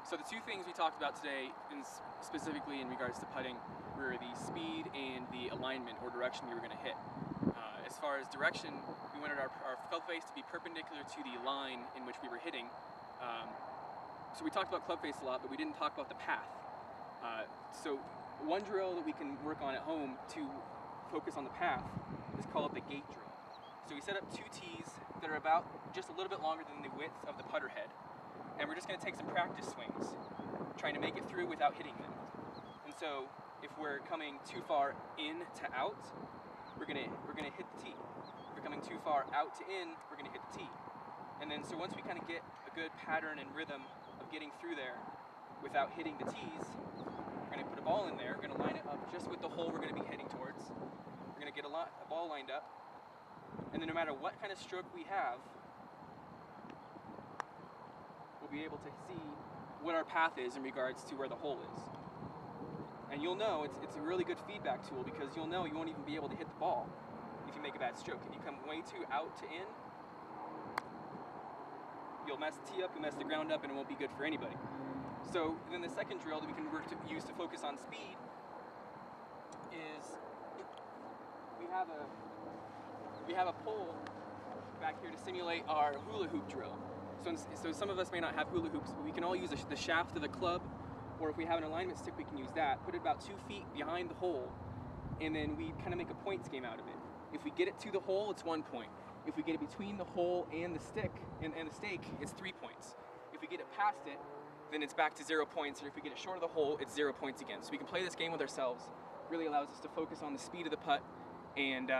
So the two things we talked about today, specifically in regards to putting, were the speed and the alignment or direction we were going to hit. As far as direction, we wanted our club face to be perpendicular to the line in which we were hitting. So we talked about club face a lot, but we didn't talk about the path. So one drill that we can work on at home to focus on the path is called the gate drill. So we set up two tees that are about just a little bit longer than the width of the putter head. And we're just going to take some practice swings, trying to make it through without hitting them. And so if we're coming too far in to out, we're gonna hit the tee. If we're coming too far out to in, we're gonna hit the tee. And then so once we kind of get a good pattern and rhythm of getting through there without hitting the tees, we're gonna put a ball in there, we're gonna line it up just with the hole we're gonna be heading towards. We're gonna get a ball lined up, and then no matter what kind of stroke we have, we'll be able to see what our path is in regards to where the hole is. And you'll know, it's a really good feedback tool, because you'll know you won't even be able to hit the ball if you make a bad stroke. If you come way too out to in, you'll mess the tee up, you'll mess the ground up, and it won't be good for anybody. So then the second drill that we can use to focus on speed is we have a pole back here to simulate our hula hoop drill. So some of us may not have hula hoops, but we can all use the shaft of the club, or if we have an alignment stick, we can use that. Put it about 2 feet behind the hole, and then we kind of make a points game out of it. If we get it to the hole, it's 1 point. If we get it between the hole and the stick and the stake, it's 3 points. If we get it past it, then it's back to 0 points, and if we get it short of the hole, it's 0 points again. So we can play this game with ourselves. It really allows us to focus on the speed of the putt, and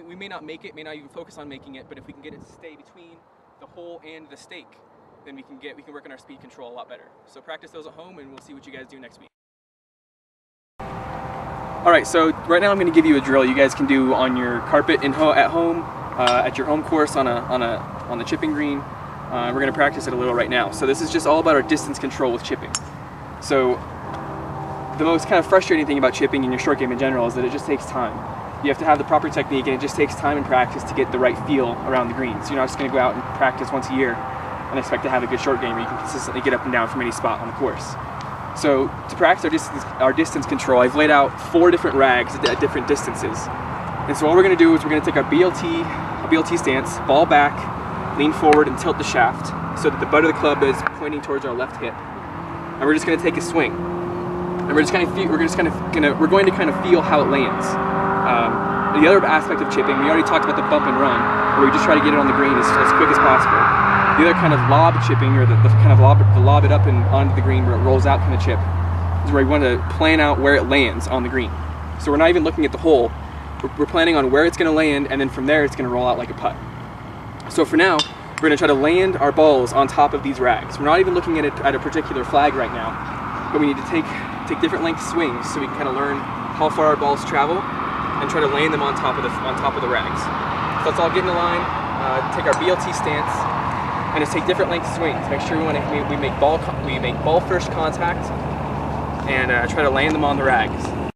we may not make it, may not even focus on making it, but if we can get it to stay between the hole and the stake, then we can work on our speed control a lot better. So practice those at home, and we'll see what you guys do next week. Alright, so right now I'm going to give you a drill you guys can do on your carpet at home, at your home course on the chipping green. We're going to practice it a little right now. So this is just all about our distance control with chipping. So the most kind of frustrating thing about chipping in your short game in general is that it just takes time. You have to have the proper technique, and it just takes time and practice to get the right feel around the greens. You're not just going to go out and practice once a year and expect to have a good short game where you can consistently get up and down from any spot on the course. So to practice our distance control, I've laid out 4 different rags at different distances. And so what we're going to do is we're going to take our BLT stance, ball back, lean forward, and tilt the shaft so that the butt of the club is pointing towards our left hip. And we're just going to take a swing. And we're going to kind of feel how it lands. The other aspect of chipping, we already talked about the bump and run, where we just try to get it on the green as quick as possible. The other kind of lob chipping, or the kind of lob it up and onto the green where it rolls out kind of chip, is where we want to plan out where it lands on the green. So we're not even looking at the hole, we're planning on where it's going to land, and then from there it's going to roll out like a putt. So for now, we're going to try to land our balls on top of these rags. We're not even looking at it at a particular flag right now, but we need to take different length swings so we can kind of learn how far our balls travel and try to land them on top of the rags. So let's all get in the line, take our BLT stance, and just take different length swings. Make sure we make ball first contact, and try to land them on the rags.